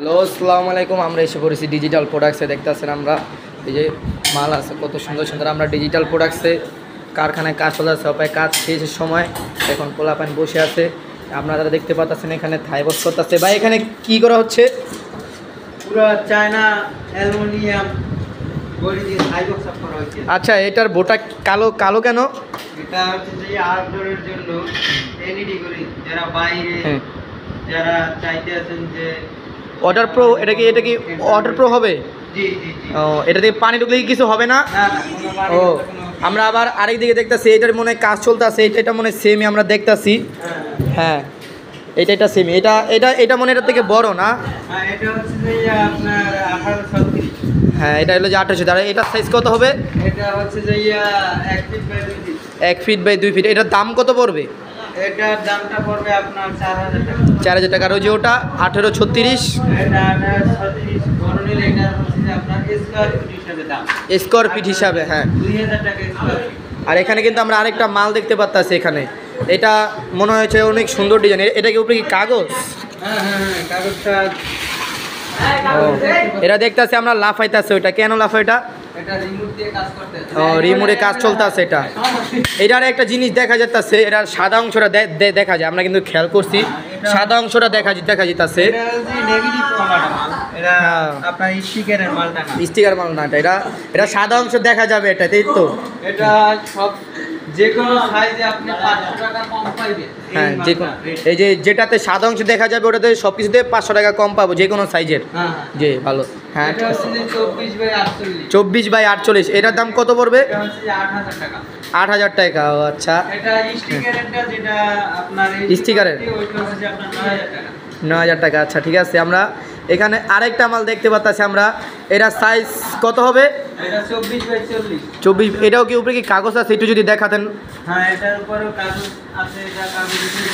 Hello আসসালামু আলাইকুম। আমরা এসে পড়েছি ডিজিটাল প্রোডাক্টসে। দেখতেছেন আমরা এই যে মাল আছে কত সুন্দর সুন্দর। আমরা ডিজিটাল প্রোডাক্টসে কারখানায় কাজ চলে আছে, সবাই কাজ শেষের সময় এখন পোলাপান বসে আছে। আপনারা দেখতে পাচ্ছেন এখানে থাই বক্স করতেছে। ভাই এখানে কি করা হচ্ছে? পুরো চায়না অ্যালুমিনিয়াম বডি দিয়ে থাই বক্স করা হচ্ছে। আচ্ছা, এটার বোটা কালো কালো কেন? এটা হচ্ছে যে আউটডোরের জন্য এলইডি করে যারা বাইরে যারা চাইতে আছেন যে ওয়াটার প্রো, এটা কি ওয়াটার প্রো হবে? জি জি জি। ও, এটা দিয়ে পানি ঢুকলে কি কিছু হবে না? না না, কোনো পানি ও, কোনো। আমরা আবার আরেক দিকে দেখতেছি, এটার মনে হয় কাজ চলতেছে। এটা মনে হয় সেমই আমরা দেখতেছি। হ্যাঁ, এটা সেমি। এটা মনে এটার থেকে বড় না? হ্যাঁ, এটা হচ্ছে যে আপনার 1836। হ্যাঁ, এটা হলো যে 28। তাহলে এটার সাইজ কত হবে? এটা হচ্ছে যে 1 foot by 2 feet. 1 foot by 2 feet. এটার দাম কত পড়বে? এটার দামটা পড়বে আপনার 4000 টাকা। 4000 টাকা। আর ওই যে ওটা 1836, এটা 1836 বড় নিলে এটা হচ্ছে যে আপনার স্কয়ার ফিট হিসাবে দাম। স্কোয়ার ফিট হিসাবে। হ্যাঁ, 2000 টাকা স্কয়ার ফিট। আর এখানে কিন্তু আমরা আরেকটা মাল দেখতে পাচ্ছি এখানে। এটা মনে হয়েছে অনেক সুন্দর ডিজাইন। এটা কি উপরে কি কাগজ? হ্যাঁ হ্যাঁ হ্যাঁ, কাগজটা। ও, এটা দেখতেছি আমরা লাফাইতেছে। ওইটা কেন লাফায়? এটা রিমোট দিয়ে কাজ করতেছে। ও, রিমোটে কাজ চলতেছে। এটার একটা জিনিস দেখা যাচ্ছে, এটার সাদা অংশটা দেখা যায়। আমরা কিন্তু খেয়াল করছি সাদা অংশটা দেখা যেতেছে। এটা হচ্ছে নেগেটিভ কমাটা মাল। এটা হ্যাঁ। আপনার স্টিকারের মালটা না। স্টিকার মাল না এটা সাদা অংশ দেখা যাবে এটা, তাই তো? এটা সব যে কোনো সাইজে আপনি 500 টাকা কম পাইবেন। হ্যাঁ, যে কোনো এই যে যেটাতে সাদা অংশ দেখা যাবে ওটাতে সব কিছুতে 500 টাকা কম পাবো, যে কোনো সাইজের। হ্যাঁ জি, ভালো। হ্যাঁ, এটা হচ্ছে যে 24 বাই 48। 24 বাই 48। এটার দাম কত পড়বে? এটা হচ্ছে যে 8000 টাকা। 8000 টাকা। ও আচ্ছা, এটা স্টিকারেরটা যেটা আপনার স্টিকারের ওইটা হচ্ছে যে আপনার 9000 টাকা। 9000 টাকা। আচ্ছা, ঠিক আছে। আমরা এখানে আরেকটা মাল দেখতে পাচ্ছি আমরা। এটা সাইজ কত হবে? এটা 24 বাই 40। 24। এটাও কি উপরে কি কাগজ আছে? একটু যদি দেখাতেন। হ্যাঁ, এটার উপরেও কাগজ আছে। এটা কাগজ দিয়ে।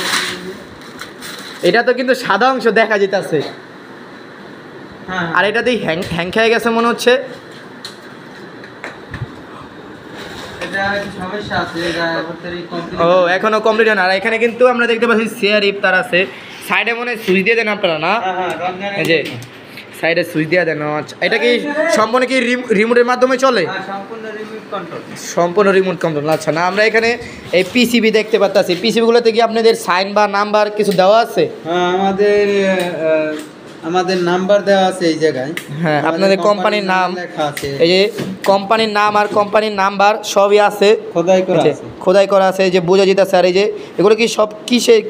এটা তো কিন্তু সাদা অংশ দেখা যেতেছে। হ্যাঁ, আর এটাতে হ্যাং খেয়ে গেছে মনে হচ্ছে। এটা একটু সমস্যা আছে। এটা ভিতরে কমপ্লিট। ও, এখনো কমপ্লিট হয় না। আর এখানে কিন্তু আমরা দেখতে পাচ্ছি শেয়ার ইফতার আছে। সাইডে মনে হয় সুইচ দিয়ে দেন আপনারা না? হ্যাঁ হ্যাঁ, রমজানের এই যে সাইডে সুইচ দিয়ে দেন। আচ্ছা, এটা কি সম্পূর্ণ কি রিমোটের মাধ্যমে চলে? হ্যাঁ, সম্পূর্ণ রিমোট কন্ট্রোল। সম্পূর্ণ রিমোট কন্ট্রোল। আচ্ছা, না আমরা এখানে এই পিসিবি দেখতে পাচ্ছি। পিসিবিগুলোতে কি আপনাদের সাইন বা নাম্বার কিছু দেওয়া আছে? হ্যাঁ, আমাদের নাম্বার দেওয়া আছে এই জায়গায়। হ্যাঁ, আপনাদের কোম্পানির নাম লেখা আছে। এই যে কোম্পানির নাম আর কোম্পানির নাম্বার সবই আছে, খোদাই করা আছে। খোদাই করা আছে। এই যে বোঝা যেতেছে। আর এই যে এগুলো কি সব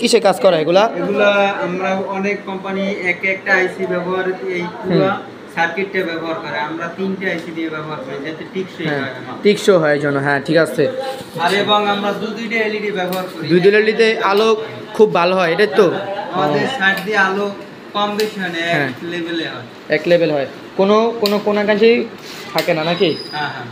কিসে কাজ করা এগুলা? এগুলা আমরা অনেক কোম্পানি একটা আইসি ব্যবহার, এই পুরো সার্কিটটা ব্যবহার করে। আমরা 3টে আইসি দিয়ে ব্যবহার করি যাতে টিকসই হয়। টিকসো হয় এই জন্য। হ্যাঁ, ঠিক আছে। আর এবং আমরা দুইটা এলইডি ব্যবহার করি। দুই এলইডিতে আলো খুব ভালো হয়, এটাই তো? আমাদের সাইড দিয়ে আলো কম বেশি হয় না, হ্যাঁ। এক লেভেলে হয়। এক লেভেল হয়, কোনো কোনাকাঞ্চি থাকে না নাকি? হ্যাঁ হ্যাঁ।